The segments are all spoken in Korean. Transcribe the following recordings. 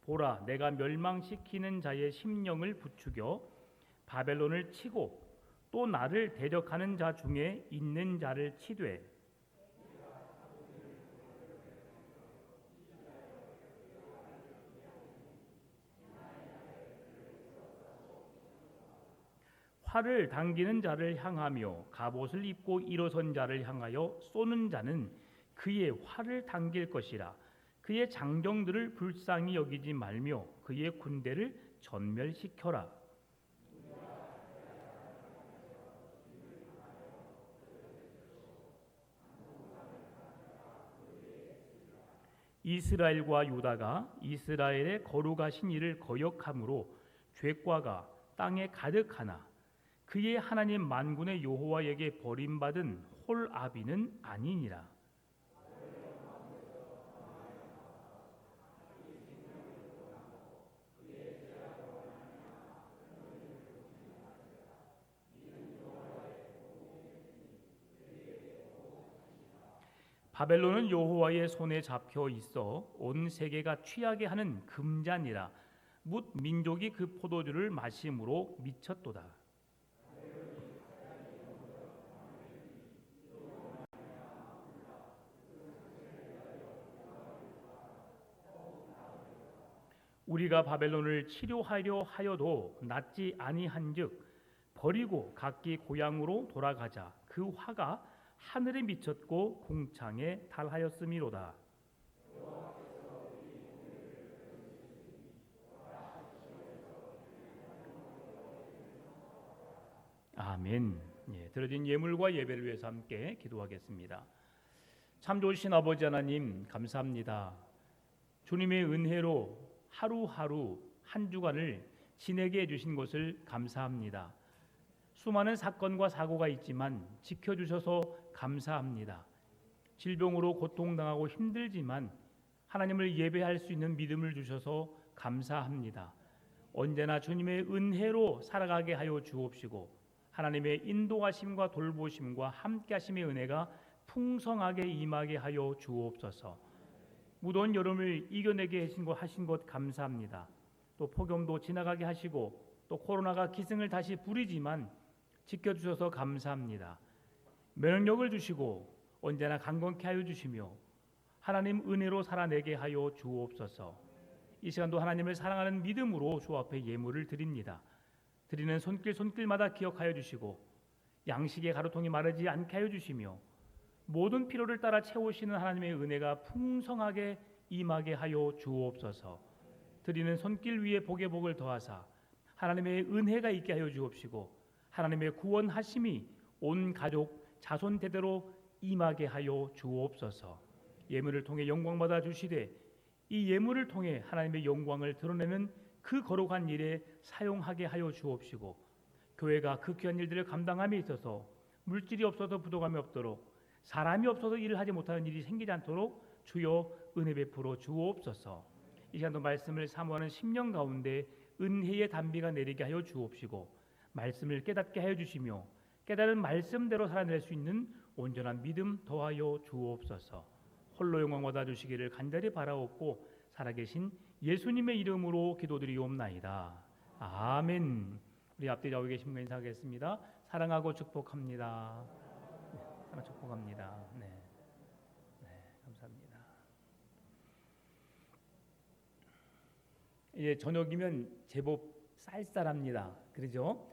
보라, 내가 멸망시키는 자의 심령을 부추겨 바벨론을 치고 또 나를 대적하는 자 중에 있는 자를 치되 활을 당기는 자를 향하며 갑옷을 입고 일어선 자를 향하여 쏘는 자는 그의 활을 당길 것이라. 그의 장정들을 불쌍히 여기지 말며 그의 군대를 전멸시켜라. 이스라엘과 유다가 이스라엘의 거룩하신 이를 거역함으로 죄과가 땅에 가득하나 그의 하나님 만군의 여호와에게 버림받은 홀아비는 아니니라. 바벨론은 여호와의 손에 잡혀 있어 온 세계가 취하게 하는 금잔이라. 뭇 민족이 그 포도주를 마심으로 미쳤도다. 우리가 바벨론을 치료하려 하여도 낫지 아니한즉 버리고 각기 고향으로 돌아가자. 그 화가 하늘에 미쳤고 궁창에 달하였음이로다. 아멘. 드려진 예물과 예배를 위해서 함께 기도하겠습니다. 참 좋으신 아버지 하나님, 감사합니다. 주님의 은혜로 하루하루 한 주간을 지내게 해주신 것을 감사합니다. 수많은 사건과 사고가 있지만 지켜주셔서 감사합니다. 질병으로 고통당하고 힘들지만 하나님을 예배할 수 있는 믿음을 주셔서 감사합니다. 언제나 주님의 은혜로 살아가게 하여 주옵시고 하나님의 인도하심과 돌보심과 함께하심의 은혜가 풍성하게 임하게 하여 주옵소서. 무더운 여름을 이겨내게 하신 것 감사합니다. 또 폭염도 지나가게 하시고 또 코로나가 기승을 다시 부리지만 지켜주셔서 감사합니다. 면역력을 주시고 언제나 강건케 하여 주시며 하나님 은혜로 살아내게 하여 주옵소서. 이 시간도 하나님을 사랑하는 믿음으로 주 앞에 예물을 드립니다. 드리는 손길마다 기억하여 주시고 양식의 가루통이 마르지 않게 하여 주시며 모든 필요를 따라 채우시는 하나님의 은혜가 풍성하게 임하게 하여 주옵소서. 드리는 손길 위에 복의 복을 더하사 하나님의 은혜가 있게 하여 주옵시고 하나님의 구원하심이 온 가족 자손 대대로 임하게 하여 주옵소서. 예물을 통해 영광 받아 주시되 이 예물을 통해 하나님의 영광을 드러내는 그 거룩한 일에 사용하게 하여 주옵시고 교회가 그 귀한 일들을 감당함에 있어서 물질이 없어서 부족함이 없도록 사람이 없어서 일을 하지 못하는 일이 생기지 않도록 주여 은혜 베풀어 주옵소서. 이 시간도 말씀을 사모하는 심령 가운데 은혜의 단비가 내리게 하여 주옵시고 말씀을 깨닫게 하여 주시며 깨달은 말씀대로 살아낼 수 있는 온전한 믿음 더하여 주옵소서. 홀로 영광 받아 주시기를 간절히 바라옵고 살아계신 예수님의 이름으로 기도드리옵나이다. 아멘. 우리 앞뒤 좌우에 계신 분 인사하겠습니다. 사랑하고 축복합니다. 사랑 축복합니다. 네, 감사합니다. 이제 저녁이면 제법 쌀쌀합니다. 그러죠?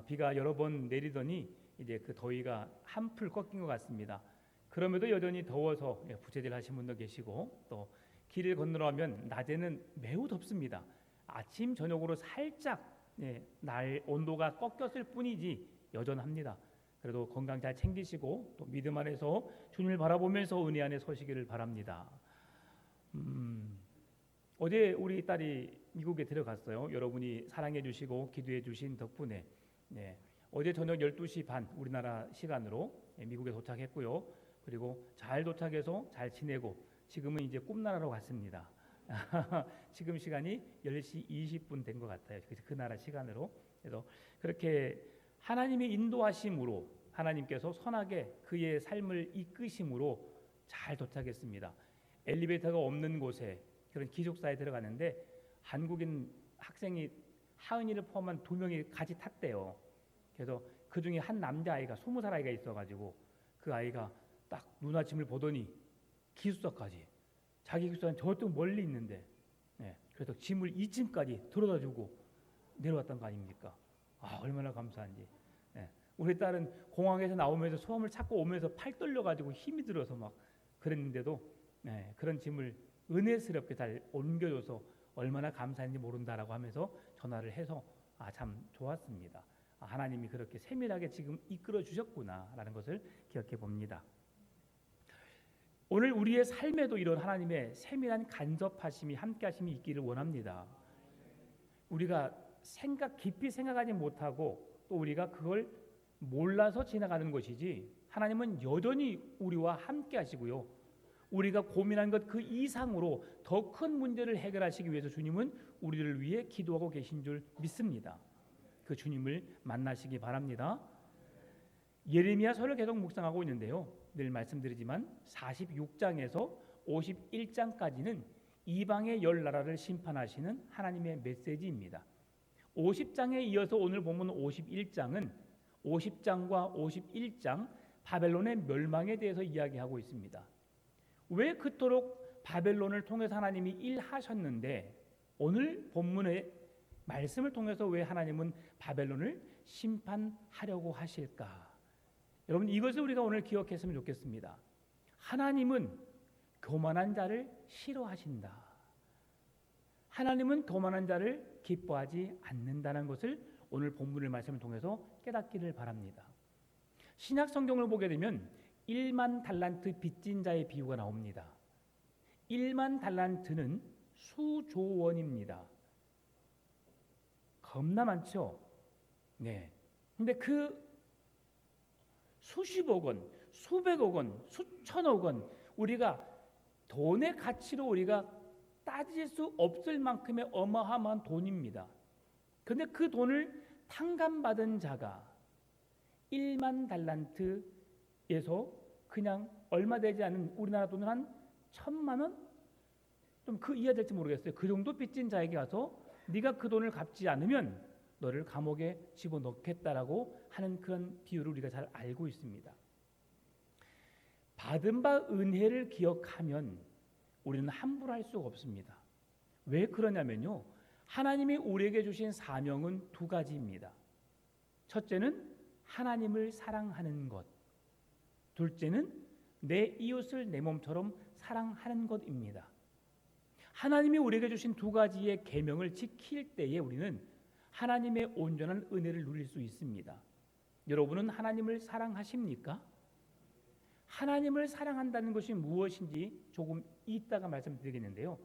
비가 여러 번 내리더니 이제 그 더위가 한풀 꺾인 것 같습니다. 그럼에도 여전히 더워서 부채질 하신 분도 계시고 또 길을 건너가면 낮에는 매우 덥습니다. 아침 저녁으로 살짝 날 온도가 꺾였을 뿐이지 여전합니다. 그래도 건강 잘 챙기시고 또 믿음 안에서 주님을 바라보면서 은혜 안에 서시기를 바랍니다. 어제 우리 딸이 미국에 들어갔어요. 여러분이 사랑해 주시고 기도해 주신 덕분에 어제 저녁 12시 반 우리나라 시간으로 미국에 도착했고요. 그리고 잘 도착해서 잘 지내고 지금은 이제 꿈나라로 갔습니다. 지금 시간이 10시 20분 된 것 같아요. 그 나라 시간으로. 그래서 그렇게 하나님의 인도하심으로 하나님께서 선하게 그의 삶을 이끄심으로 잘 도착했습니다. 엘리베이터가 없는 곳에 그런 기숙사에 들어갔는데 한국인 학생이 하은이를 포함한 2명이 같이 탔대요. 그래서 그 중에 한 남자아이가 20살 아이가 있어가지고 그 아이가 딱 누나 짐을 보더니 기숙사까지, 자기 기숙사는 저쪽 멀리 있는데, 그래서 짐을 2층까지 들어다주고 내려왔던 거 아닙니까? 얼마나 감사한지. 우리 딸은 공항에서 나오면서 소음을 찾고 오면서 팔 떨려가지고 힘이 들어서 막 그랬는데도 그런 짐을 은혜스럽게 잘 옮겨줘서 얼마나 감사한지 모른다라고 하면서 전화를 해서 참 좋았습니다. 하나님이 그렇게 세밀하게 지금 이끌어 주셨구나라는 것을 기억해 봅니다. 오늘 우리의 삶에도 이런 하나님의 세밀한 간섭하심이 함께하심이 있기를 원합니다. 우리가 깊이 생각하지 못하고 또 우리가 그걸 몰라서 지나가는 것이지, 하나님은 여전히 우리와 함께 하시고요, 우리가 고민한 것 그 이상으로 더 큰 문제를 해결하시기 위해서 주님은 우리를 위해 기도하고 계신 줄 믿습니다. 그 주님을 만나시기 바랍니다. 예레미야서를 계속 묵상하고 있는데요, 늘 말씀드리지만 46장에서 51장까지는 이방의 10나라를 심판하시는 하나님의 메시지입니다. 50장에 이어서 오늘 본문 51장은 50장과 51장 바벨론의 멸망에 대해서 이야기하고 있습니다. 왜 그토록 바벨론을 통해서 하나님이 일하셨는데 오늘 본문의 말씀을 통해서 왜 하나님은 바벨론을 심판하려고 하실까? 여러분, 이것을 우리가 오늘 기억했으면 좋겠습니다. 하나님은 교만한 자를 싫어하신다. 하나님은 교만한 자를 기뻐하지 않는다는 것을 오늘 본문의 말씀을 통해서 깨닫기를 바랍니다. 신약 성경을 보게 되면 1만 달란트 빚진 자의 비유가 나옵니다. 1만 달란트는 수조 원입니다. 겁나 많죠? 근데 그 수십억 원, 수백억 원, 수천억 원, 우리가 돈의 가치로 우리가 따질 수 없을 만큼의 어마어마한 돈입니다. 그런데 그 돈을 탕감받은 자가 1만 달란트에서 그냥 얼마 되지 않은 우리나라 돈은 한 1,000만 원? 좀 그 이하 될지 모르겠어요. 그 정도 빚진 자에게 가서 네가 그 돈을 갚지 않으면 너를 감옥에 집어넣겠다라고 하는 그런 비유를 우리가 잘 알고 있습니다. 받은 바 은혜를 기억하면 우리는 함부로 할 수가 없습니다. 왜 그러냐면요, 하나님이 우리에게 주신 사명은 2가지입니다. 첫째는 하나님을 사랑하는 것, 둘째는 내 이웃을 내 몸처럼 사랑하는 것입니다. 하나님이 우리에게 주신 2가지의 계명을 지킬 때에 우리는 하나님의 온전한 은혜를 누릴 수 있습니다. 여러분은 하나님을 사랑하십니까? 하나님을 사랑한다는 것이 무엇인지 조금 이따가 말씀드리겠는데요,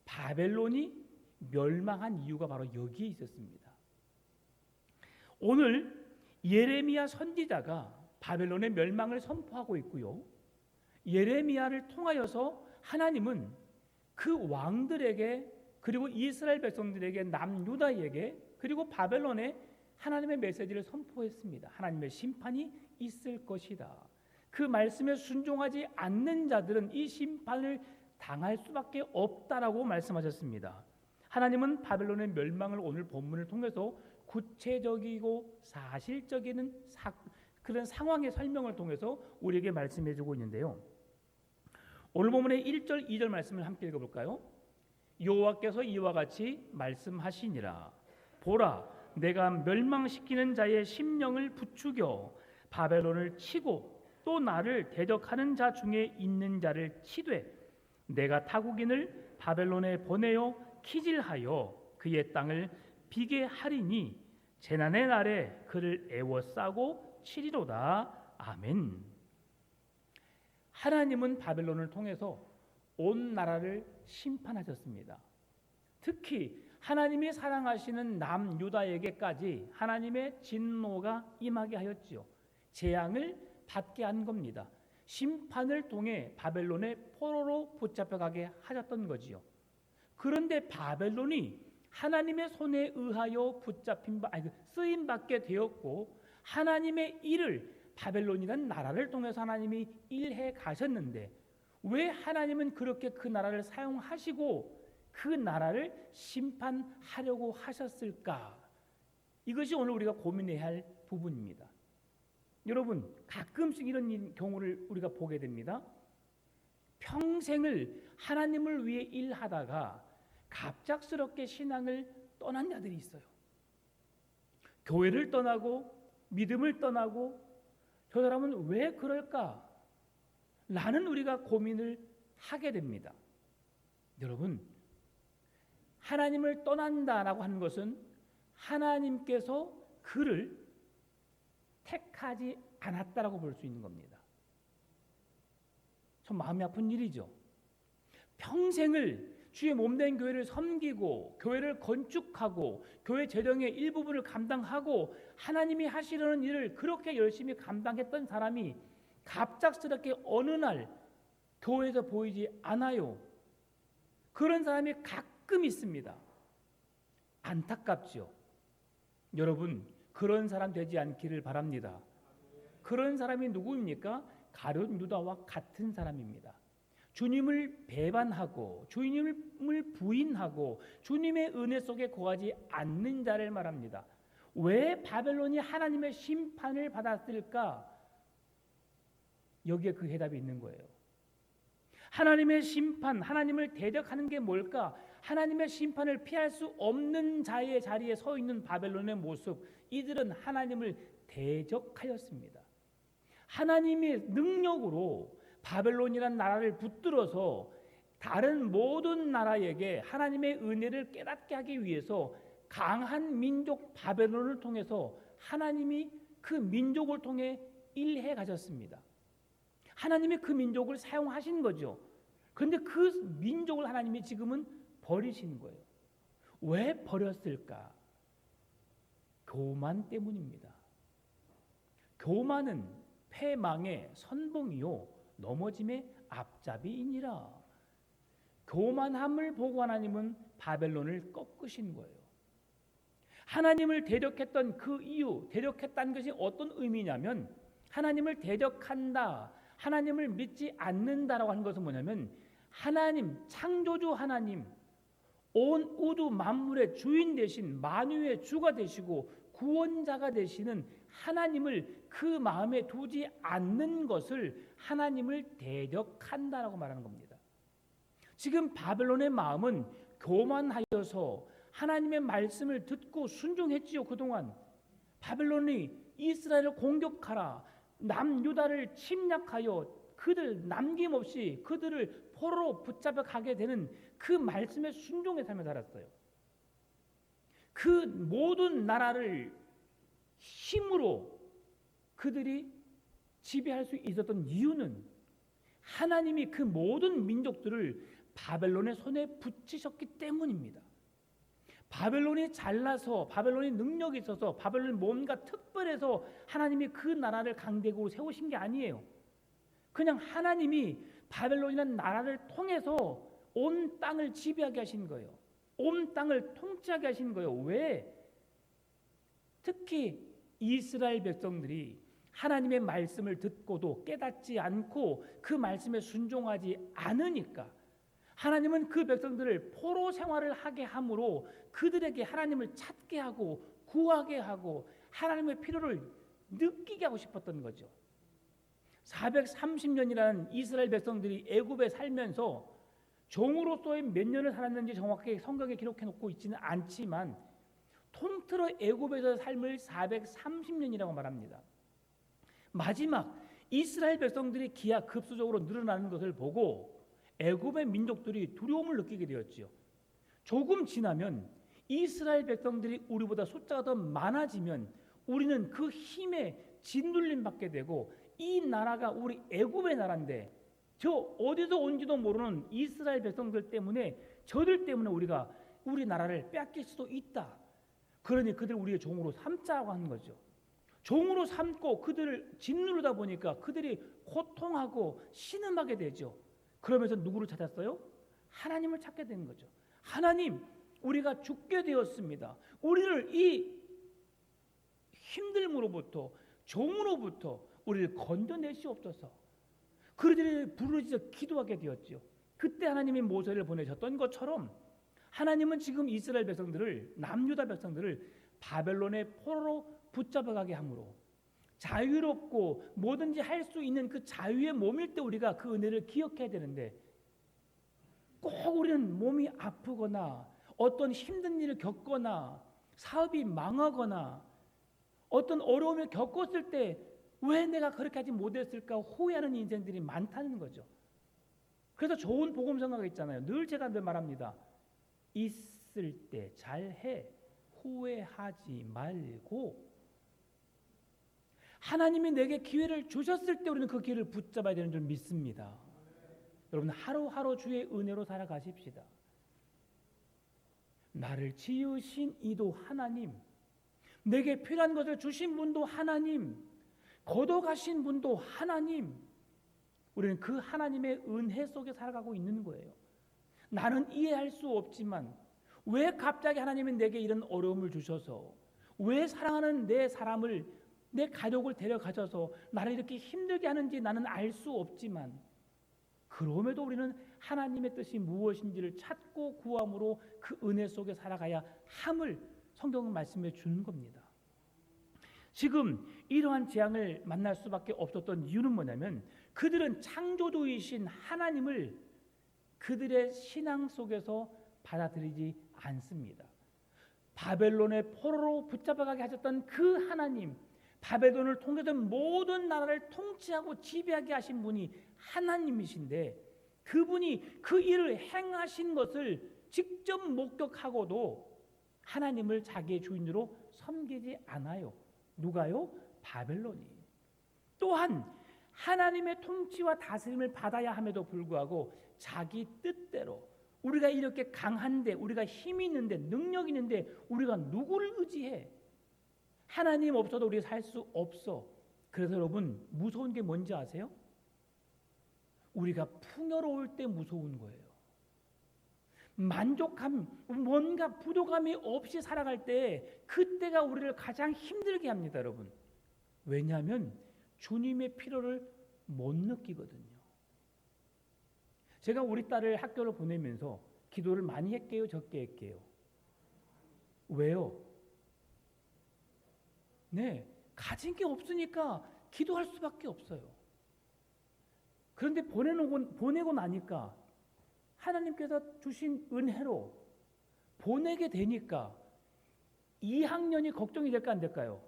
바벨론이 멸망한 이유가 바로 여기에 있었습니다. 오늘 예레미야 선지자가 바벨론의 멸망을 선포하고 있고요, 예레미야를 통하여서 하나님은 그 왕들에게, 그리고 이스라엘 백성들에게, 남유다에게, 그리고 바벨론에 하나님의 메시지를 선포했습니다. 하나님의 심판이 있을 것이다. 그 말씀에 순종하지 않는 자들은 이 심판을 당할 수밖에 없다라고 말씀하셨습니다. 하나님은 바벨론의 멸망을 오늘 본문을 통해서 구체적이고 사실적인 그런 상황의 설명을 통해서 우리에게 말씀해주고 있는데요, 오늘 본문의 1절 2절 말씀을 함께 읽어볼까요? 여호와께서 이와 같이 말씀하시니라. 보라, 내가 멸망시키는 자의 심령을 부추겨 바벨론을 치고 또 나를 대적하는 자 중에 있는 자를 치되 내가 타국인을 바벨론에 보내어 키질하여 그의 땅을 비게 하리니 재난의 날에 그를 애워싸고 치리로다. 아멘. 하나님은 바벨론을 통해서 온 나라를 심판하셨습니다. 특히 하나님이 사랑하시는 남유다에게까지 하나님의 진노가 임하게 하였지요. 재앙을 받게 한 겁니다. 심판을 통해 바벨론의 포로로 붙잡혀가게 하셨던 거지요. 그런데 바벨론이 하나님의 손에 의하여 쓰임 받게 되었고, 하나님의 일을 바벨론이라는 나라를 통해서 하나님이 일해 가셨는데 왜 하나님은 그렇게 그 나라를 사용하시고 그 나라를 심판하려고 하셨을까? 이것이 오늘 우리가 고민해야 할 부분입니다. 여러분, 가끔씩 이런 경우를 우리가 보게 됩니다. 평생을 하나님을 위해 일하다가 갑작스럽게 신앙을 떠난 자들이 있어요. 교회를 떠나고 믿음을 떠나고, 저 사람은 왜 그럴까? 라는 우리가 고민을 하게 됩니다. 여러분, 하나님을 떠난다라고 하는 것은 하나님께서 그를 택하지 않았다라고 볼 수 있는 겁니다. 참 마음이 아픈 일이죠. 평생을 주의 몸된 교회를 섬기고 교회를 건축하고 교회 재정의 일부분을 감당하고 하나님이 하시려는 일을 그렇게 열심히 감당했던 사람이 갑작스럽게 어느 날 교회에서 보이지 않아요. 그런 사람이 가끔 있습니다. 안타깝죠. 여러분, 그런 사람 되지 않기를 바랍니다. 그런 사람이 누구입니까? 가룟 유다와 같은 사람입니다. 주님을 배반하고 주님을 부인하고 주님의 은혜 속에 거하지 않는 자를 말합니다. 왜 바벨론이 하나님의 심판을 받았을까? 여기에 그 해답이 있는 거예요. 하나님의 심판, 하나님을 대적하는 게 뭘까? 하나님의 심판을 피할 수 없는 자의 자리에 서 있는 바벨론의 모습, 이들은 하나님을 대적하였습니다. 하나님의 능력으로 바벨론이라는 나라를 붙들어서 다른 모든 나라에게 하나님의 은혜를 깨닫게 하기 위해서 강한 민족 바벨론을 통해서 하나님이 그 민족을 통해 일해 가셨습니다. 하나님이 그 민족을 사용하신 거죠. 그런데 그 민족을 하나님이 지금은 버리신 거예요. 왜 버렸을까? 교만 때문입니다. 교만은 패망의 선봉이요 넘어짐의 앞잡이이니라. 교만함을 보고 하나님은 바벨론을 꺾으신 거예요. 하나님을 대적했던 그 이유, 대적했다는 것이 어떤 의미냐면 하나님을 대적한다, 하나님을 믿지 않는다라고 하는 것은 뭐냐면 하나님, 창조주 하나님, 온 우주 만물의 주인 되신 만유의 주가 되시고 구원자가 되시는 하나님을 그 마음에 두지 않는 것을 하나님을 대적한다라고 말하는 겁니다. 지금 바벨론의 마음은 교만하여서 하나님의 말씀을 듣고 순종했지요. 그동안 바벨론이 이스라엘을 공격하라, 남유다를 침략하여 그들 남김없이 그들을 포로로 붙잡아 가게 되는 그 말씀에 순종의 삶을 살았어요. 그 모든 나라를 힘으로 그들이 지배할 수 있었던 이유는 하나님이 그 모든 민족들을 바벨론의 손에 붙이셨기 때문입니다. 바벨론이 잘나서, 바벨론이 능력이 있어서, 바벨론이 뭔가 특별해서 하나님이 그 나라를 강대국으로 세우신 게 아니에요. 그냥 하나님이 바벨론이라는 나라를 통해서 온 땅을 지배하게 하신 거예요. 온 땅을 통치하게 하신 거예요. 왜? 특히 이스라엘 백성들이 하나님의 말씀을 듣고도 깨닫지 않고 그 말씀에 순종하지 않으니까 하나님은 그 백성들을 포로 생활을 하게 함으로 그들에게 하나님을 찾게 하고 구하게 하고 하나님의 필요를 느끼게 하고 싶었던 거죠. 430년이라는 이스라엘 백성들이 애굽에 살면서 종으로서의 몇 년을 살았는지 정확하게 성경에 기록해 놓고 있지는 않지만 통틀어 애굽에서 삶을 430년이라고 말합니다. 마지막 이스라엘 백성들이 기하급수적으로 늘어나는 것을 보고 애굽의 민족들이 두려움을 느끼게 되었지요. 조금 지나면 이스라엘 백성들이 우리보다 숫자가 더 많아지면 우리는 그 힘에 짓눌림 받게 되고 이 나라가 우리 애굽의 나라인데 저 어디서 온지도 모르는 이스라엘 백성들 때문에 저들 때문에 우리가 우리 나라를 빼앗길 수도 있다. 그러니 그들 우리의 종으로 삼자고 하는 거죠. 종으로 삼고 그들을 짓누르다 보니까 그들이 고통하고 신음하게 되죠. 그러면서 누구를 찾았어요? 하나님을 찾게 되는 거죠. 하나님, 우리가 죽게 되었습니다. 우리를 이 힘듦으로부터, 종으로부터 우리를 건져내시옵소서. 그들이 부르짖어 기도하게 되었죠. 그때 하나님이 모세를 보내셨던 것처럼 하나님은 지금 이스라엘 백성들을, 남유다 백성들을 바벨론의 포로로 붙잡아가게 함으로 자유롭고 뭐든지 할 수 있는 그 자유의 몸일 때 우리가 그 은혜를 기억해야 되는데, 꼭 우리는 몸이 아프거나 어떤 힘든 일을 겪거나 사업이 망하거나 어떤 어려움을 겪었을 때 왜 내가 그렇게 하지 못했을까 후회하는 인생들이 많다는 거죠. 그래서 좋은 복음성가가 있잖아요. 늘 말합니다. 있을 때 잘해, 후회하지 말고. 하나님이 내게 기회를 주셨을 때 우리는 그 기회를 붙잡아야 되는 줄 믿습니다. 여러분, 하루하루 주의 은혜로 살아가십시다. 나를 지으신 이도 하나님, 내게 필요한 것을 주신 분도 하나님, 거둬가신 분도 하나님. 우리는 그 하나님의 은혜 속에 살아가고 있는 거예요. 나는 이해할 수 없지만 왜 갑자기 하나님이 내게 이런 어려움을 주셔서, 왜 사랑하는 내 사람을, 내 가족을 데려가셔서 나를 이렇게 힘들게 하는지 나는 알 수 없지만, 그럼에도 우리는 하나님의 뜻이 무엇인지를 찾고 구함으로 그 은혜 속에 살아가야 함을 성경은 말씀해 주는 겁니다. 지금 이러한 재앙을 만날 수밖에 없었던 이유는 뭐냐면, 그들은 창조주이신 하나님을 그들의 신앙 속에서 받아들이지 않습니다. 바벨론의 포로로 붙잡아가게 하셨던 그 하나님, 바벨론을 통해서 모든 나라를 통치하고 지배하게 하신 분이 하나님이신데, 그분이 그 일을 행하신 것을 직접 목격하고도 하나님을 자기의 주인으로 섬기지 않아요. 누가요? 바벨론이. 또한 하나님의 통치와 다스림을 받아야 함에도 불구하고 자기 뜻대로, 우리가 이렇게 강한데, 우리가 힘이 있는데, 능력이 있는데 우리가 누구를 의지해? 하나님 없어도 우리 살 수 없어. 그래서 여러분, 무서운 게 뭔지 아세요? 우리가 풍요로울 때 무서운 거예요. 만족함, 뭔가 부족함이 없이 살아갈 때, 그때가 우리를 가장 힘들게 합니다, 여러분. 왜냐하면 주님의 필요를 못 느끼거든요. 제가 우리 딸을 학교를 보내면서 기도를 많이 했게요, 적게 했게요? 왜요? 네, 가진 게 없으니까 기도할 수밖에 없어요. 그런데 보내고 나니까 하나님께서 주신 은혜로 보내게 되니까 2학년이 걱정이 될까 안 될까요?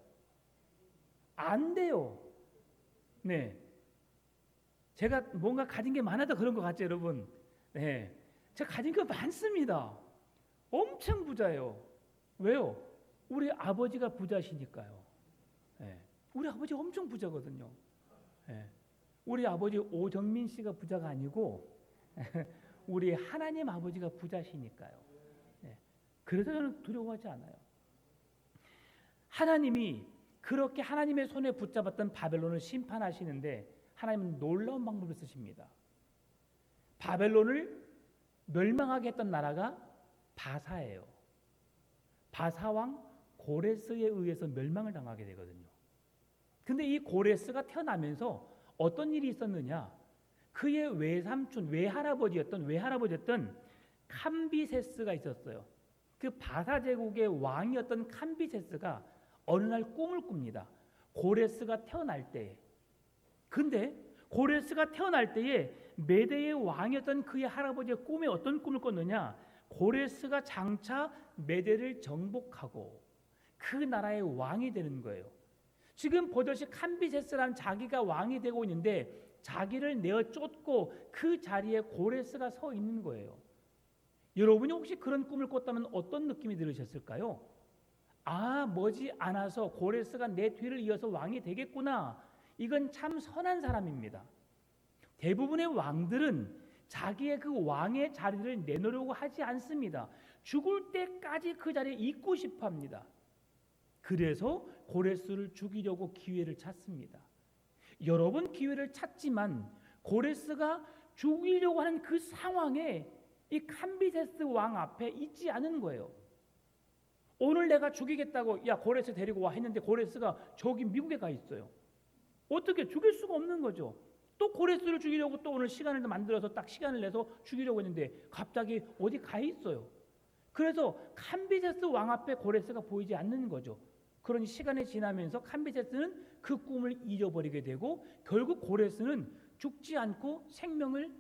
안 돼요. 네, 제가 뭔가 가진 게 많아도 그런 것 같죠, 여러분? 네, 제가 가진 게 많습니다. 엄청 부자예요. 왜요? 우리 아버지가 부자시니까요. 네, 우리 아버지 엄청 부자거든요. 네, 우리 아버지 오정민 씨가 부자가 아니고 우리 하나님 아버지가 부자시니까요. 네, 그래서 저는 두려워하지 않아요. 하나님이 그렇게 하나님의 손에 붙잡았던 바벨론을 심판하시는데 하나님은 놀라운 방법을 쓰십니다. 바벨론을 멸망하게 했던 나라가 바사예요. 바사왕 고레스에 의해서 멸망을 당하게 되거든요. 근데 이 고레스가 태어나면서 어떤 일이 있었느냐? 그의 외할아버지였던 캄비세스가 있었어요. 그 바사 제국의 왕이었던 캄비세스가 어느 날 꿈을 꿉니다. 고레스가 태어날 때에. 근데 고레스가 태어날 때에 메대의 왕이었던 그의 할아버지의 꿈에 어떤 꿈을 꿨느냐? 고레스가 장차 메대를 정복하고 그 나라의 왕이 되는 거예요. 지금 보듯이 캄비세스라는 자기가 왕이 되고 있는데 자기를 내어 쫓고 그 자리에 고레스가 서 있는 거예요. 여러분이 혹시 그런 꿈을 꿨다면 어떤 느낌이 들으셨을까요? 아, 머지않아서 고레스가 내 뒤를 이어서 왕이 되겠구나. 이건 참 선한 사람입니다. 대부분의 왕들은 자기의 그 왕의 자리를 내놓으려고 하지 않습니다. 죽을 때까지 그 자리에 있고 싶어 합니다. 그래서 고레스를 죽이려고 기회를 찾습니다. 여러 번 기회를 찾지만 고레스가 죽이려고 하는 그 상황에 이 캄비세스 왕 앞에 있지 않은 거예요. 오늘 내가 죽이겠다고 야 고레스 데리고 와 했는데 고레스가 저기 미국에 가 있어요. 어떻게 죽일 수가 없는 거죠. 또 고레스를 죽이려고 또 오늘 시간을 만들어서 딱 시간을 내서 죽이려고 했는데 갑자기 어디 가 있어요. 그래서 캄비세스 왕 앞에 고레스가 보이지 않는 거죠. 그런 시간이 지나면서 캄비세스는 그 꿈을 잊어버리게 되고 결국 고레스는 죽지 않고 생명을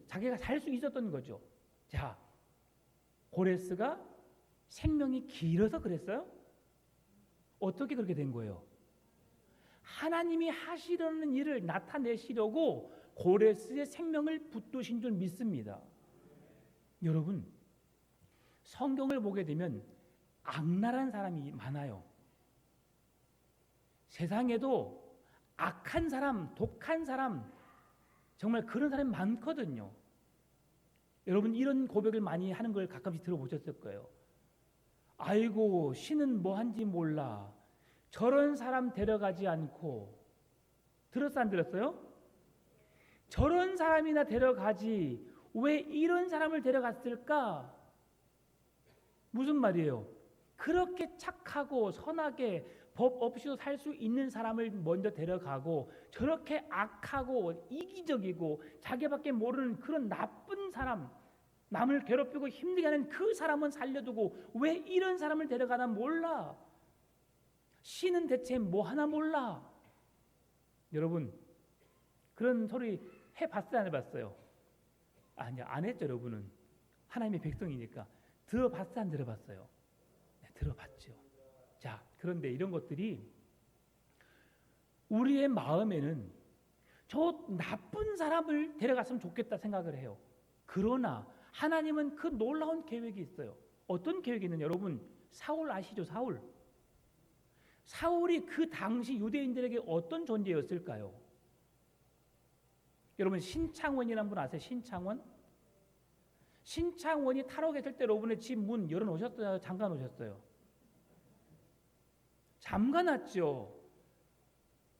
자기가 살 수 있었던 거죠. 자, 고레스가 생명이 길어서 그랬어요? 어떻게 그렇게 된 거예요? 하나님이 하시려는 일을 나타내시려고 고레스의 생명을 붙드신 줄 믿습니다. 여러분, 성경을 보게 되면 악랄한 사람이 많아요. 세상에도 악한 사람, 독한 사람, 정말 그런 사람이 많거든요. 여러분 이런 고백을 많이 하는 걸 가끔씩 들어보셨을 거예요. 아이고 신은 뭐 한지 몰라. 저런 사람 데려가지 않고. 들었어 안 들었어요? 저런 사람이나 데려가지 왜 이런 사람을 데려갔을까? 무슨 말이에요? 그렇게 착하고 선하게 법 없이도 살 수 있는 사람을 먼저 데려가고 저렇게 악하고 이기적이고 자기밖에 모르는 그런 나쁜 사람, 남을 괴롭히고 힘들게 하는 그 사람은 살려두고 왜 이런 사람을 데려가나 몰라. 신은 대체 뭐 하나 몰라. 여러분 그런 소리 해봤어요 안 해봤어요? 아니 안 했죠. 여러분은 하나님의 백성이니까. 들어봤어요 안 들어봤어요? 네, 들어봤죠. 자, 그런데 이런 것들이 우리의 마음에는 저 나쁜 사람을 데려갔으면 좋겠다 생각을 해요. 그러나 하나님은 그 놀라운 계획이 있어요. 어떤 계획이 있느냐? 여러분 사울 아시죠? 사울이 그 당시 유대인들에게 어떤 존재였을까요? 여러분 신창원이라는 분 아세요? 신창원이 탈옥했을 때 여러분의 집 문 열어놓으셨어요? 잠가 놓으셨어요? 잠가놨죠.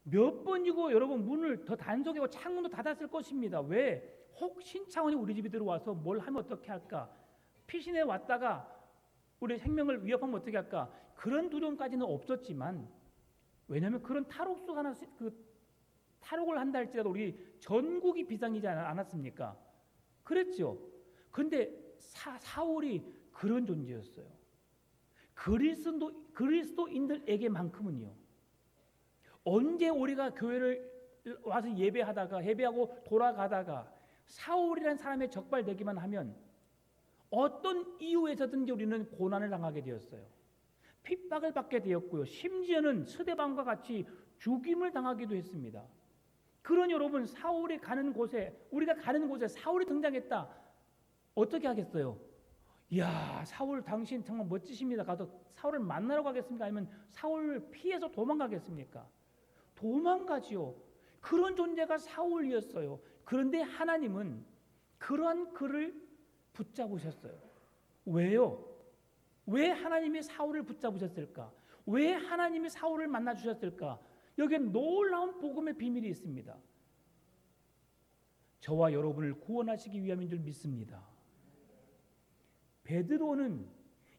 몇 번이고 여러분 문을 더 단속하고 창문도 닫았을 것입니다. 왜? 혹 신창원이 우리 집에 들어와서 뭘 하면 어떻게 할까? 피신해 왔다가 우리 생명을 위협하면 어떻게 할까? 그런 두려움까지는 없었지만 왜냐하면 그런 탈옥수가 하나 탈옥을 한다 할지라도 우리 전국이 비상이지 않았습니까? 그랬죠. 그런데 사울이 그런 존재였어요. 그리스도인들에게만큼은요. 언제 우리가 교회를 와서 예배하고 돌아가다가 사울이라는 사람의 적발되기만 하면 어떤 이유에서든지 우리는 고난을 당하게 되었어요. 핍박을 받게 되었고요. 심지어는 스데반과 같이 죽임을 당하기도 했습니다. 그러니 여러분 사울이 가는 곳에 우리가 가는 곳에 사울이 등장했다. 어떻게 하겠어요? 이야 사울 당신 정말 멋지십니다. 가서 사울을 만나러 가겠습니까? 아니면 사울을 피해서 도망가겠습니까? 도망가지요. 그런 존재가 사울이었어요. 그런데 하나님은 그러한 그를 붙잡으셨어요. 왜요? 왜 하나님이 사울을 붙잡으셨을까? 왜 하나님이 사울을 만나 주셨을까? 여기에 놀라운 복음의 비밀이 있습니다. 저와 여러분을 구원하시기 위함인 줄 믿습니다. 베드로는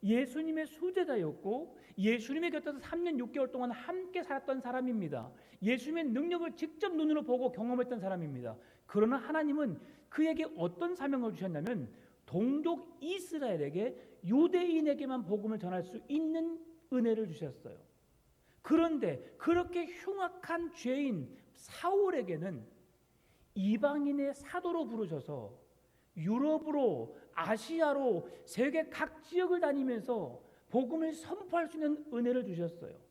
예수님의 수제자였고 예수님의 곁에서 3년 6개월 동안 함께 살았던 사람입니다. 예수님의 능력을 직접 눈으로 보고 경험했던 사람입니다. 그러나 하나님은 그에게 어떤 사명을 주셨냐면 동족 이스라엘에게 유대인에게만 복음을 전할 수 있는 은혜를 주셨어요. 그런데 그렇게 흉악한 죄인 사울에게는 이방인의 사도로 부르셔서 유럽으로 아시아로 세계 각 지역을 다니면서 복음을 선포할 수 있는 은혜를 주셨어요.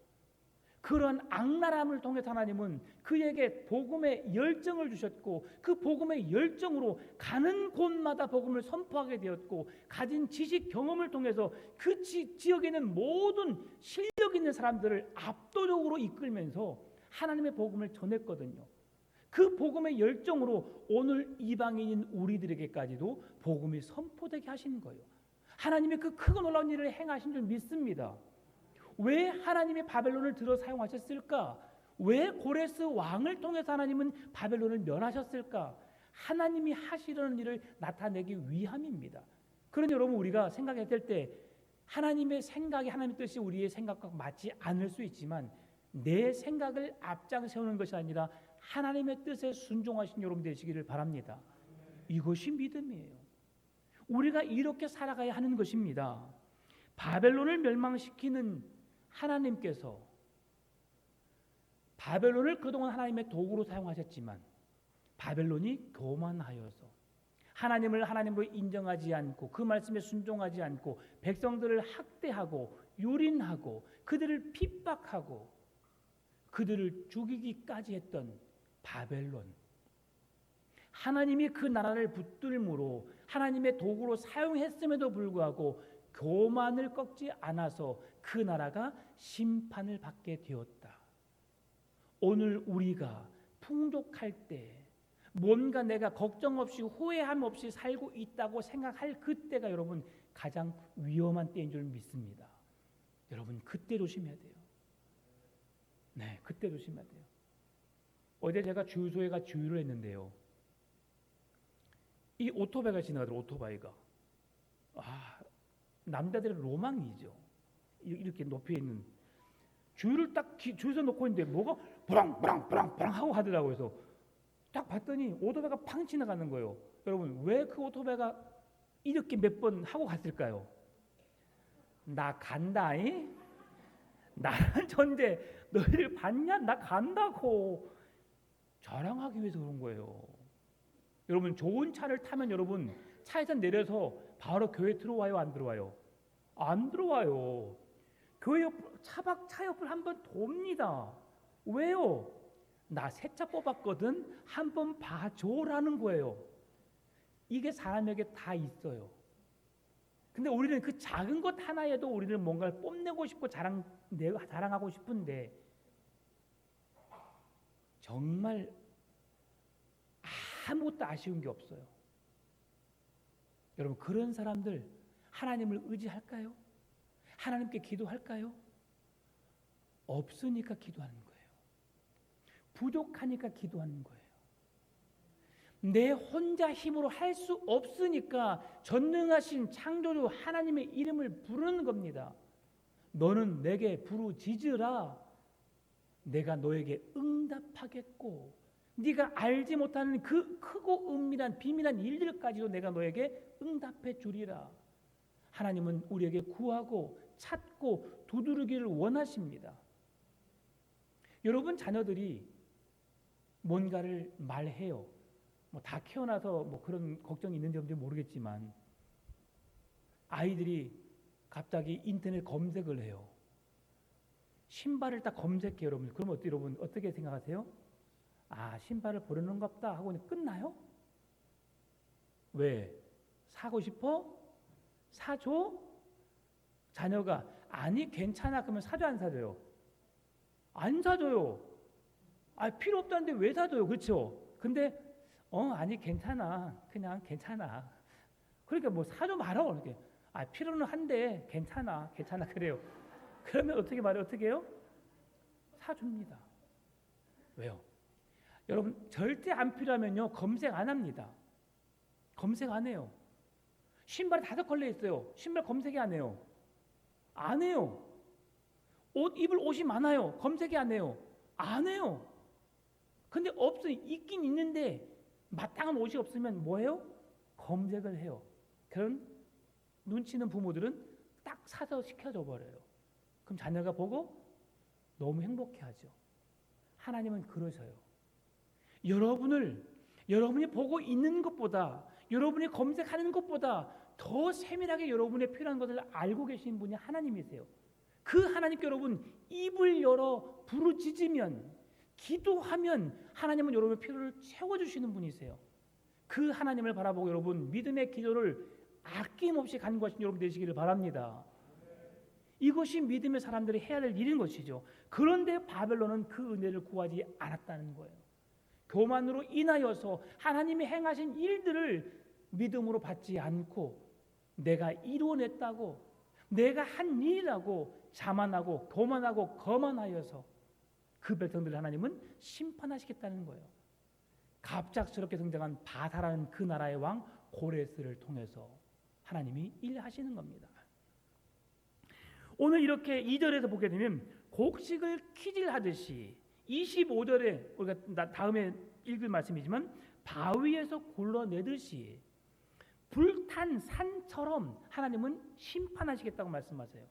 그런 악랄함을 통해서 하나님은 그에게 복음의 열정을 주셨고 그 복음의 열정으로 가는 곳마다 복음을 선포하게 되었고 가진 지식 경험을 통해서 그 지역에 있는 모든 실력 있는 사람들을 압도적으로 이끌면서 하나님의 복음을 전했거든요. 그 복음의 열정으로 오늘 이방인인 우리들에게까지도 복음이 선포되게 하신 거예요. 하나님의 그 크고 놀라운 일을 행하신 줄 믿습니다. 왜 하나님이 바벨론을 들어 사용하셨을까? 왜 고레스 왕을 통해서 하나님은 바벨론을 멸하셨을까? 하나님이 하시려는 일을 나타내기 위함입니다. 그런데 여러분 우리가 생각했을 때 하나님의 생각이 하나님의 뜻이 우리의 생각과 맞지 않을 수 있지만 내 생각을 앞장 세우는 것이 아니라 하나님의 뜻에 순종하신 여러분 되시기를 바랍니다. 이것이 믿음이에요. 우리가 이렇게 살아가야 하는 것입니다. 바벨론을 멸망시키는 하나님께서 바벨론을 그동안 하나님의 도구로 사용하셨지만 바벨론이 교만하여서 하나님을 하나님으로 인정하지 않고 그 말씀에 순종하지 않고 백성들을 학대하고 유린하고 그들을 핍박하고 그들을 죽이기까지 했던 바벨론, 하나님이 그 나라를 붙들므로 하나님의 도구로 사용했음에도 불구하고 교만을 꺾지 않아서 그 나라가 심판을 받게 되었다. 오늘 우리가 풍족할 때 뭔가 내가 걱정 없이 후회함 없이 살고 있다고 생각할 그때가 여러분 가장 위험한 때인 줄 믿습니다. 여러분 그때 조심해야 돼요. 네, 그때 조심해야 돼요. 어제 제가 주유소에 주유를 했는데요. 이 오토바이가 지나가더라고요. 오토바이가. 남자들의 로망이죠. 이렇게 높이 있는 주유를 딱 주유소 놓고 있는데 뭐가 브랑브랑브랑브랑 하고 하더라고요. 그래서 딱 봤더니 오토바이가 팡 지나가는 거예요. 여러분 왜 그 오토바이가 이렇게 몇 번 하고 갔을까요? 나 간다잉? 나는 전제 너희들 봤냐? 나 간다고 자랑하기 위해서 그런 거예요. 여러분 좋은 차를 타면 여러분 차에서 내려서 바로 교회 들어와요? 안 들어와요? 안 들어와요. 교회 옆 차 옆을 한번 돕니다. 왜요? 나 새 차 뽑았거든. 한번 봐줘라는 거예요. 이게 사람에게 다 있어요. 근데 우리는 그 작은 것 하나에도 우리는 뭔가를 뽐내고 싶고 자랑하고 싶은데 정말 아무것도 아쉬운 게 없어요. 여러분 그런 사람들 하나님을 의지할까요? 하나님께 기도할까요? 없으니까 기도하는 거예요. 부족하니까 기도하는 거예요. 내 혼자 힘으로 할 수 없으니까 전능하신 창조주 하나님의 이름을 부르는 겁니다. 너는 내게 부르짖으라. 내가 너에게 응답하겠고 네가 알지 못하는 그 크고 은밀한 비밀한 일들까지도 내가 너에게 응답해 주리라. 하나님은 우리에게 구하고 찾고 두드리기를 원하십니다. 여러분 자녀들이 뭔가를 말해요. 다 키워놔서 그런 걱정이 있는지 없는지 모르겠지만 아이들이 갑자기 인터넷 검색을 해요. 신발을 딱 검색해요, 여러분. 그럼 여러분 어떻게 생각하세요? 신발을 보려는가 보다 하고 끝나요? 왜? 사고 싶어? 사줘? 자녀가 아니 괜찮아 그러면 사줘 안 사줘요? 안 사줘요. 필요 없다는데 왜 사줘요? 그렇죠? 근데 아니 괜찮아. 그냥 괜찮아. 그러니까 사줘 말아. 이렇게. 필요는 한데 괜찮아. 그래요. 그러면 어떻게 말해요? 어떻게 해요? 사줍니다. 왜요? 여러분 절대 안 필요하면요 검색 안 합니다. 검색 안 해요. 신발이 5컬러 있어요. 신발 검색이 안 해요. 안 해요. 옷 입을 옷이 많아요. 검색이 안 해요. 안 해요. 근데 있긴 있는데 마땅한 옷이 없으면 뭐해요? 검색을 해요. 그런 눈치는 부모들은 딱 사서 시켜줘 버려요. 그럼 자녀가 보고 너무 행복해하죠. 하나님은 그러셔요. 여러분이 보고 있는 것보다 여러분이 검색하는 것보다 더 세밀하게 여러분의 필요한 것을 알고 계신 분이 하나님이세요. 그 하나님께 여러분 입을 열어 부르짖으면 기도하면 하나님은 여러분의 필요를 채워주시는 분이세요. 그 하나님을 바라보고 여러분 믿음의 기도를 아낌없이 간구하신 여러분 되시기를 바랍니다. 이것이 믿음의 사람들이 해야 될 일인 것이죠. 그런데 바벨론은 그 은혜를 구하지 않았다는 거예요. 교만으로 인하여서 하나님이 행하신 일들을 믿음으로 받지 않고 내가 이루어냈다고 내가 한 일이라고 자만하고 교만하고 거만하여서 그 백성들을 하나님은 심판하시겠다는 거예요. 갑작스럽게 등장한 바사라는 그 나라의 왕 고레스를 통해서 하나님이 일하시는 겁니다. 오늘 이렇게 2절에서 보게 되면 곡식을 키질하듯이 25절에 우리가 다음에 읽을 말씀이지만 바위에서 굴러내듯이 불탄 산처럼 하나님은 심판하시겠다고 말씀하세요.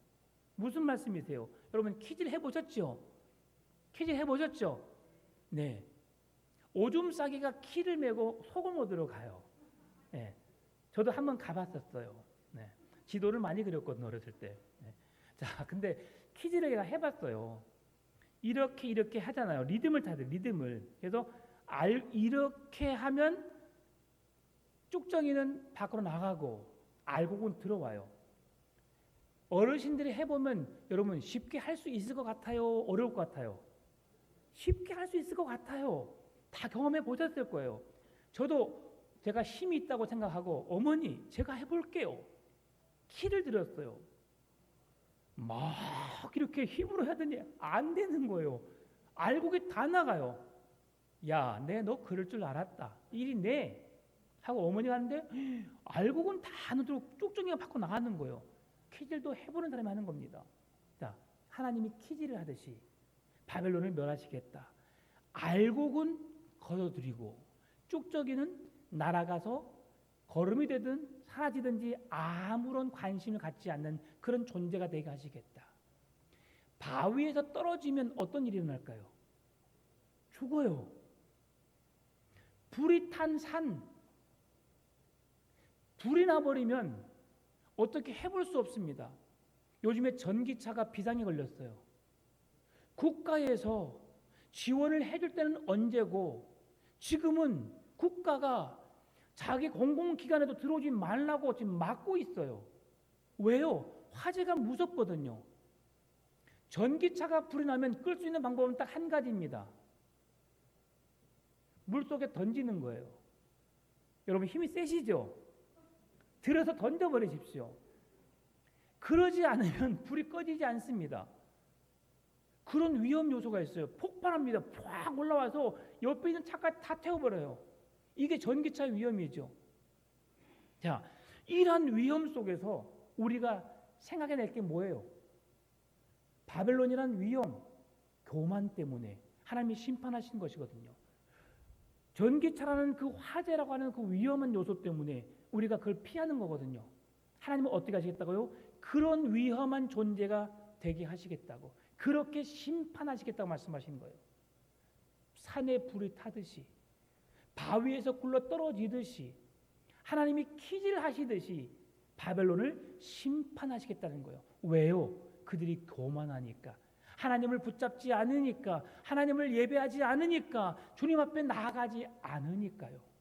무슨 말씀이세요? 여러분 퀴즈를 해보셨죠? 퀴즈 해보셨죠? 네. 오줌 싸기가 키를 메고 소금 얻으러 가요. 네. 저도 한번 가봤었어요. 네. 지도를 많이 그렸거든요, 어렸을 때. 네. 자, 근데 퀴즈를 제가 해봤어요. 이렇게 하잖아요. 리듬을 타야 돼요. 리듬을. 그래서 이렇게 하면 쭉정이는 밖으로 나가고 알곡은 들어와요. 어르신들이 해보면 여러분 쉽게 할 수 있을 것 같아요? 어려울 것 같아요? 쉽게 할 수 있을 것 같아요. 다 경험해 보셨을 거예요. 저도 제가 힘이 있다고 생각하고 어머니 제가 해볼게요. 키를 들었어요. 막 이렇게 힘으로 하더니 안 되는 거예요. 알곡이 다 나가요. 야, 너 그럴 줄 알았다. 일이 내 하고 어머니가 하는데 알곡은 다 안으로 쭉쭉이가 밖으로 나가는 거예요. 퀴즈도 해보는 사람이 하는 겁니다. 자, 하나님이 퀴즈를 하듯이 바벨론을 멸하시겠다. 알곡은 거둬들이고 쭉쭉이는 날아가서 걸음이 되든 사라지든지 아무런 관심을 갖지 않는 그런 존재가 되게 하시겠다. 바위에서 떨어지면 어떤 일이 일어날까요? 죽어요. 불이 탄 산, 불이 나버리면 어떻게 해볼 수 없습니다. 요즘에 전기차가 비상이 걸렸어요. 국가에서 지원을 해줄 때는 언제고 지금은 국가가 자기 공공기관에도 들어오지 말라고 지금 막고 있어요. 왜요? 화재가 무섭거든요. 전기차가 불이 나면 끌 수 있는 방법은 딱 한 가지입니다. 물속에 던지는 거예요. 여러분 힘이 세시죠? 들어서 던져버리십시오. 그러지 않으면 불이 꺼지지 않습니다. 그런 위험 요소가 있어요. 폭발합니다. 팍 올라와서 옆에 있는 차까지 다 태워버려요. 이게 전기차의 위험이죠. 자, 이러한 위험 속에서 우리가 생각해낼 게 뭐예요? 바벨론이란 위험, 교만 때문에 하나님이 심판하신 것이거든요. 전기차라는 그 화재라고 하는 그 위험한 요소 때문에 우리가 그걸 피하는 거거든요. 하나님은 어떻게 하시겠다고요? 그런 위험한 존재가 되게 하시겠다고, 그렇게 심판하시겠다고 말씀하시는 거예요. 산에 불이 타듯이, 바위에서 굴러 떨어지듯이, 하나님이 퀴즈를 하시듯이 바벨론을 심판하시겠다는 거예요. 왜요? 그들이 교만하니까, 하나님을 붙잡지 않으니까, 하나님을 예배하지 않으니까, 주님 앞에 나아가지 않으니까요.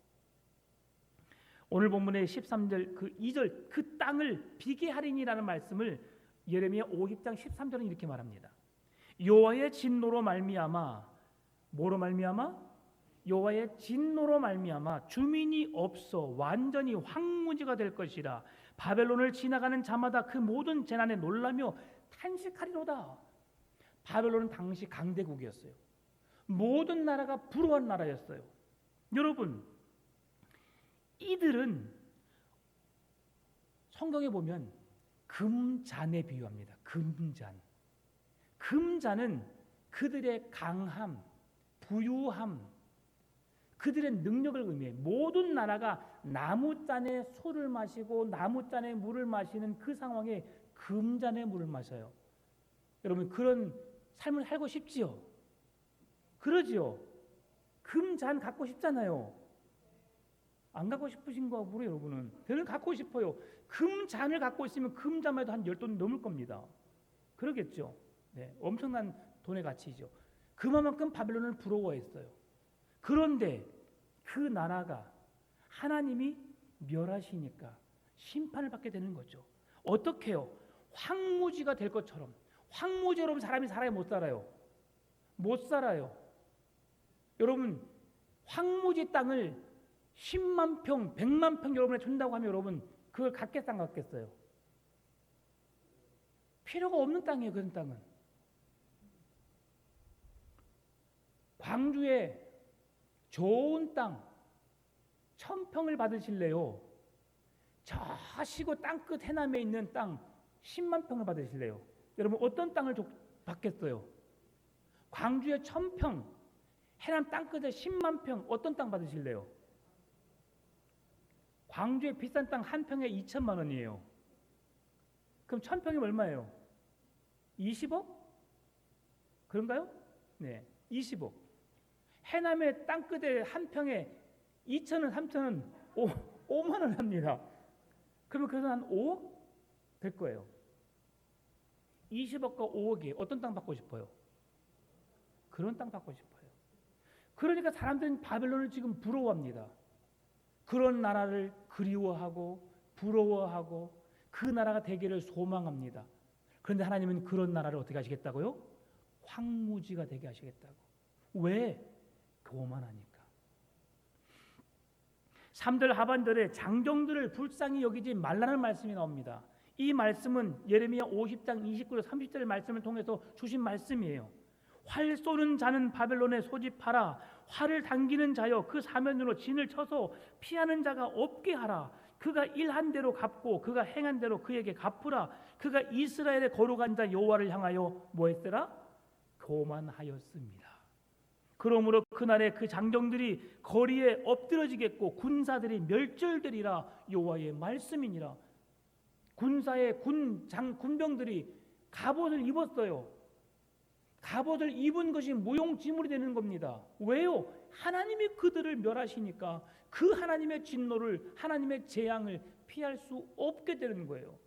오늘 본문의 13절 그 2절 그 땅을 비게 하리니라는 말씀을 예레미야 50장 13절은 이렇게 말합니다. 여호와의 진노로 말미암아, 뭐로 말미암아? 여호와의 진노로 말미암아 주민이 없어 완전히 황무지가 될 것이라. 바벨론을 지나가는 자마다 그 모든 재난에 놀라며 탄식하리로다. 바벨론은 당시 강대국이었어요. 모든 나라가 부러운 나라였어요. 여러분, 이들은 성경에 보면 금잔에 비유합니다. 금잔. 금잔은 그들의 강함, 부유함, 그들의 능력을 의미해요. 모든 나라가 나무잔에 술을 마시고 나무잔에 물을 마시는 그 상황에 금잔에 물을 마셔요. 여러분, 그런 삶을 살고 싶지요? 그러지요? 금잔 갖고 싶잖아요. 안 갖고 싶으신 거 보세요, 여러분은. 저는 갖고 싶어요. 금잔을 갖고 있으면 금잔에도 한 10돈 넘을 겁니다. 그러겠죠? 네, 엄청난 돈의 가치죠. 그만큼 바벨론을 부러워했어요. 그런데 그 나라가 하나님이 멸하시니까 심판을 받게 되는 거죠. 어떻게 해요? 황무지가 될 것처럼. 황무지, 여러분, 사람이 살아요, 못 살아요? 못 살아요. 여러분, 황무지 땅을 10만 평, 100만 평 여러분에 준다고 하면 여러분 그걸 갖겠어, 안 갖겠어요? 필요가 없는 땅이에요. 그런 땅은. 광주에 좋은 땅 1000평을 받으실래요? 저 시고 땅끝 해남에 있는 땅 10만 평을 받으실래요? 여러분 어떤 땅을 받겠어요? 광주에 1000평, 해남 땅끝에 10만 평, 어떤 땅 받으실래요? 광주의 비싼 땅 한 평에 2천만 원이에요. 그럼 1,000평이면 얼마예요? 20억? 그런가요? 네, 20억. 해남의 땅끝에 한 평에 2천원, 3천원, 5만 원 합니다. 그러면 그래서 한 5억 될 거예요. 20억과 5억이 어떤 땅 받고 싶어요? 그런 땅 받고 싶어요. 그러니까 사람들은 바벨론을 지금 부러워합니다. 그런 나라를 그리워하고 부러워하고 그 나라가 되기를 소망합니다. 그런데 하나님은 그런 나라를 어떻게 하시겠다고요? 황무지가 되게 하시겠다고. 왜? 교만하니까. 3절 하반절에 장정들을 불쌍히 여기지 말라는 말씀이 나옵니다. 이 말씀은 예레미야 50장 29절 30절의 말씀을 통해서 주신 말씀이에요. 활 쏘는 자는 바벨론에 소집하라. 활을 당기는 자여 그 사면으로 진을 쳐서 피하는 자가 없게 하라. 그가 일한 대로 갚고 그가 행한 대로 그에게 갚으라. 그가 이스라엘의 거룩한 자 여호와를 향하여 뭐 했더라? 교만하였습니다. 그러므로 그날에 그 장정들이 거리에 엎드러지겠고 군사들이 멸절되리라. 여호와의 말씀이니라. 군사의 군병들이 갑옷을 입었어요. 갑옷을 입은 것이 무용지물이 되는 겁니다. 왜요? 하나님이 그들을 멸하시니까 그 하나님의 진노를, 하나님의 재앙을 피할 수 없게 되는 거예요.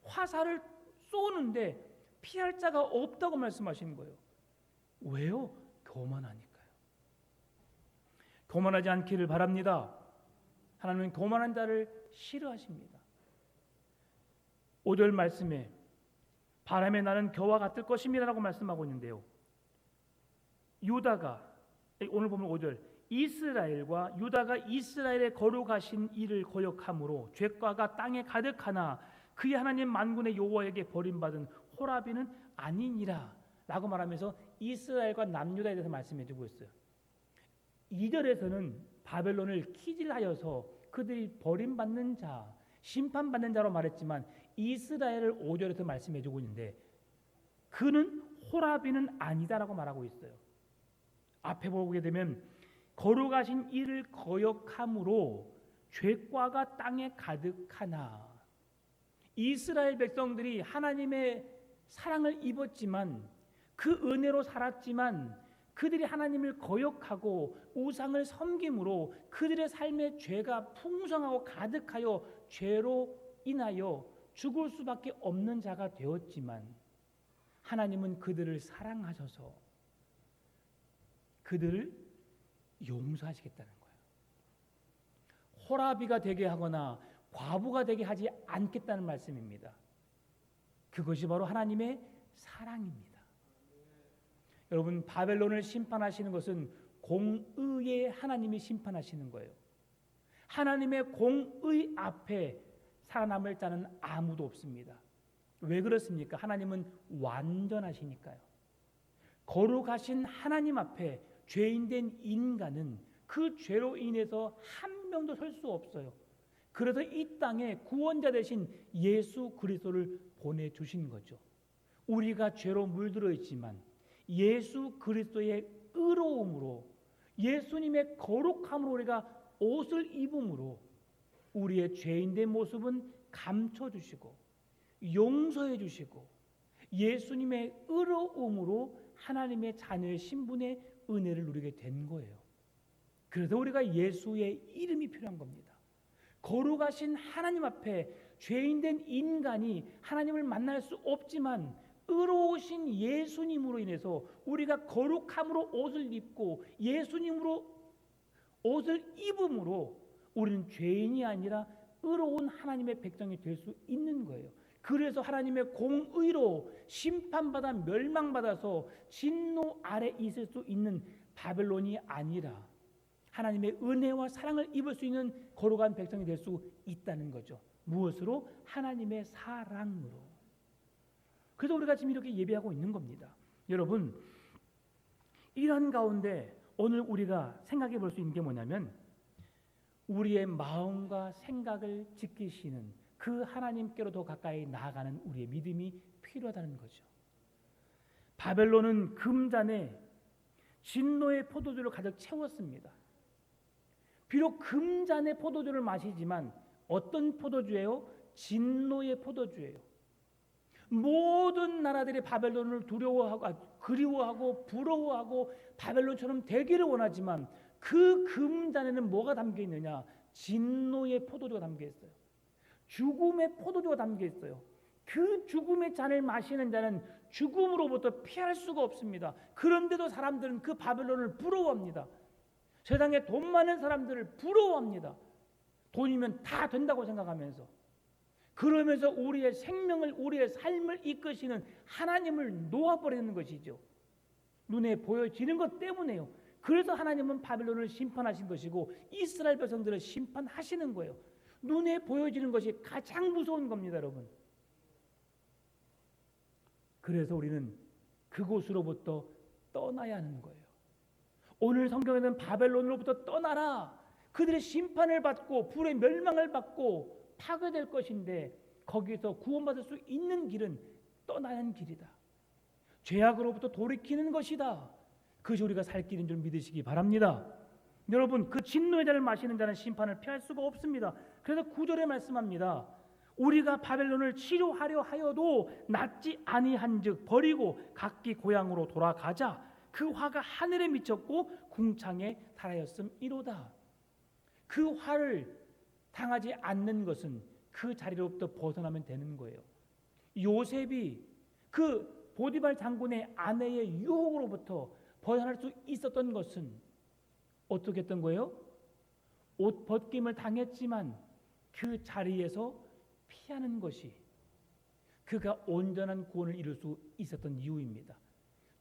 화살을 쏘는데 피할 자가 없다고 말씀하시는 거예요. 왜요? 교만하니까요. 교만하지 않기를 바랍니다. 하나님은 교만한 자를 싫어하십니다. 5절 말씀에 바람에 나는 겨와 같을 것입니다 라고 말씀하고 있는데요, 유다가, 오늘 보면 5절, 이스라엘과 유다가 이스라엘의 거룩하신 이를 거역함으로 죄과가 땅에 가득하나 그의 하나님 만군의 여호와에게 버림받은 호라비는 아니니라 라고 말하면서 이스라엘과 남유다에 대해서 말씀해 주고 있어요. 2절에서는 바벨론을 키질하여서 그들이 버림받는 자, 심판받는 자로 말했지만 이스라엘을 5절에서 말씀해 주고 있는데 그는 호라비는 아니다라고 말하고 있어요. 앞에 보게 되면 거룩하신 이를 거역함으로 죄과가 땅에 가득하나, 이스라엘 백성들이 하나님의 사랑을 입었지만 그 은혜로 살았지만 그들이 하나님을 거역하고 우상을 섬김으로 그들의 삶의 죄가 풍성하고 가득하여 죄로 인하여 죽을 수밖에 없는 자가 되었지만 하나님은 그들을 사랑하셔서 그들을 용서하시겠다는 거예요. 호라비가 되게 하거나 과부가 되게 하지 않겠다는 말씀입니다. 그것이 바로 하나님의 사랑입니다. 여러분, 바벨론을 심판하시는 것은 공의의 하나님이 심판하시는 거예요. 하나님의 공의 앞에 살아남을 자는 아무도 없습니다. 왜 그렇습니까? 하나님은 완전하시니까요. 거룩하신 하나님 앞에 죄인된 인간은 그 죄로 인해서 한 명도 설 수 없어요. 그래서 이 땅에 구원자 되신 예수 그리스도를 보내주신 거죠. 우리가 죄로 물들어 있지만 예수 그리스도의 의로움으로, 예수님의 거룩함으로 우리가 옷을 입음으로 우리의 죄인된 모습은 감춰주시고 용서해 주시고 예수님의 의로움으로 하나님의 자녀의 신분의 은혜를 누리게 된 거예요. 그래서 우리가 예수의 이름이 필요한 겁니다. 거룩하신 하나님 앞에 죄인된 인간이 하나님을 만날 수 없지만 의로우신 예수님으로 인해서 우리가 거룩함으로 옷을 입고 예수님으로 옷을 입음으로 우리는 죄인이 아니라 의로운 하나님의 백성이 될 수 있는 거예요. 그래서 하나님의 공의로 심판받아 멸망받아서 진노 아래 있을 수 있는 바벨론이 아니라 하나님의 은혜와 사랑을 입을 수 있는 거룩한 백성이 될 수 있다는 거죠. 무엇으로? 하나님의 사랑으로. 그래서 우리가 지금 이렇게 예배하고 있는 겁니다. 여러분, 이런 가운데 오늘 우리가 생각해 볼 수 있는 게 뭐냐면 우리의 마음과 생각을 지키시는 그 하나님께로 더 가까이 나아가는 우리의 믿음이 필요하다는 거죠. 바벨론은 금잔에 진노의 포도주를 가득 채웠습니다. 비록 금잔의 포도주를 마시지만 어떤 포도주예요? 진노의 포도주예요. 모든 나라들이 바벨론을 두려워하고 그리워하고 부러워하고 바벨론처럼 되기를 원하지만 그 금잔에는 뭐가 담겨 있느냐? 진노의 포도주가 담겨 있어요. 죽음의 포도주가 담겨 있어요. 그 죽음의 잔을 마시는 자는 죽음으로부터 피할 수가 없습니다. 그런데도 사람들은 그 바벨론을 부러워합니다. 세상에 돈 많은 사람들을 부러워합니다. 돈이면 다 된다고 생각하면서, 그러면서 우리의 생명을, 우리의 삶을 이끄시는 하나님을 놓아버리는 것이죠. 눈에 보여지는 것 때문에요. 그래서 하나님은 바벨론을 심판하신 것이고 이스라엘 백성들을 심판하시는 거예요. 눈에 보여지는 것이 가장 무서운 겁니다, 여러분. 그래서 우리는 그곳으로부터 떠나야 하는 거예요. 오늘 성경에는 바벨론으로부터 떠나라, 그들의 심판을 받고 불의 멸망을 받고 파괴될 것인데 거기서 구원받을 수 있는 길은 떠나는 길이다. 죄악으로부터 돌이키는 것이다. 그것이 우리가 살 길인 줄 믿으시기 바랍니다. 여러분, 그 진노의 잔을 마시는 자는 심판을 피할 수가 없습니다. 그래서 9절에 말씀합니다. 우리가 바벨론을 치료하려 하여도 낫지 아니한즉 버리고 각기 고향으로 돌아가자. 그 화가 하늘에 미쳤고 궁창에 달하였음이로다. 그 화를 당하지 않는 것은 그 자리로부터 벗어나면 되는 거예요. 요셉이 그 보디발 장군의 아내의 유혹으로부터 벗어날 수 있었던 것은 어떻게 했던 거예요? 옷 벗김을 당했지만 그 자리에서 피하는 것이 그가 온전한 구원을 이룰 수 있었던 이유입니다.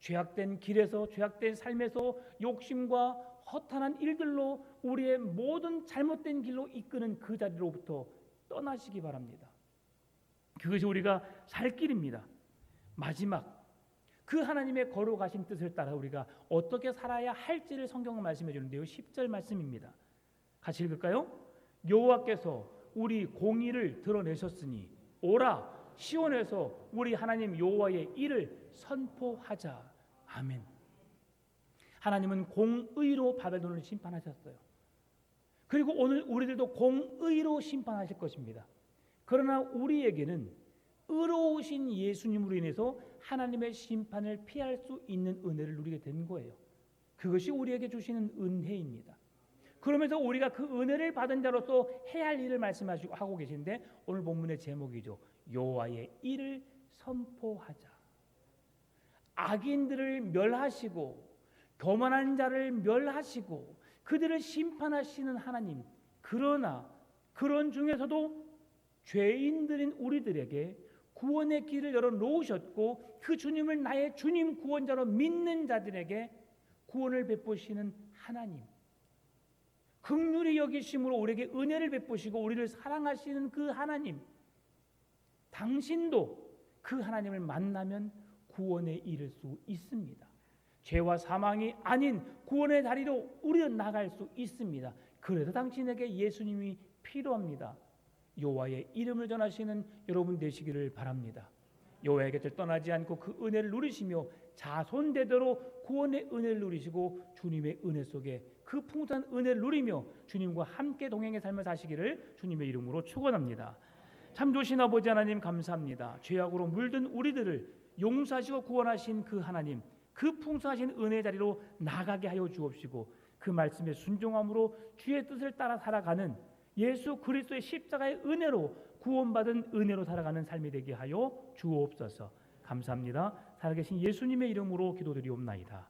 죄악된 길에서, 죄악된 삶에서 욕심과 허탄한 일들로 우리의 모든 잘못된 길로 이끄는 그 자리로부터 떠나시기 바랍니다. 그것이 우리가 살 길입니다. 마지막, 그 하나님의 거룩하신 뜻을 따라 우리가 어떻게 살아야 할지를 성경은 말씀해 주는데요. 10절 말씀입니다. 같이 읽을까요? 여호와께서 우리 공의를 드러내셨으니 오라 시온에서 우리 하나님 여호와의 일을 선포하자. 아멘. 하나님은 공의로 바벨론을 심판하셨어요. 그리고 오늘 우리들도 공의로 심판하실 것입니다. 그러나 우리에게는 의로우신 예수님으로 인해서 하나님의 심판을 피할 수 있는 은혜를 누리게 된 거예요. 그것이 우리에게 주시는 은혜입니다. 그러면서 우리가 그 은혜를 받은 자로서 해야 할 일을 말씀하시고 하고 계신데 오늘 본문의 제목이죠. 여호와의 일을 선포하자. 악인들을 멸하시고 교만한 자를 멸하시고 그들을 심판하시는 하나님, 그러나 그런 중에서도 죄인들인 우리들에게 구원의 길을 열어놓으셨고 그 주님을 나의 주님 구원자로 믿는 자들에게 구원을 베푸시는 하나님, 긍휼히 여기심으로 우리에게 은혜를 베푸시고 우리를 사랑하시는 그 하나님, 당신도 그 하나님을 만나면 구원에 이를 수 있습니다. 죄와 사망이 아닌 구원의 다리로 우리는 나갈 수 있습니다. 그래서 당신에게 예수님이 필요합니다. 여호와의 이름을 전하시는 여러분 되시기를 바랍니다. 여호와의 곁을 떠나지 않고 그 은혜를 누리시며 자손대대로 구원의 은혜를 누리시고 주님의 은혜 속에 그 풍성한 은혜를 누리며 주님과 함께 동행의 삶을 사시기를 주님의 이름으로 축원합니다. 참 좋으신 아버지 하나님 감사합니다. 죄악으로 물든 우리들을 용서하시고 구원하신 그 하나님, 그 풍성하신 은혜의 자리로 나가게 하여 주옵시고 그 말씀에 순종함으로 주의 뜻을 따라 살아가는 예수 그리스도의 십자가의 은혜로 구원받은 은혜로 살아가는 삶이 되게 하여 주옵소서. 감사합니다. 살아계신 예수님의 이름으로 기도드리옵나이다.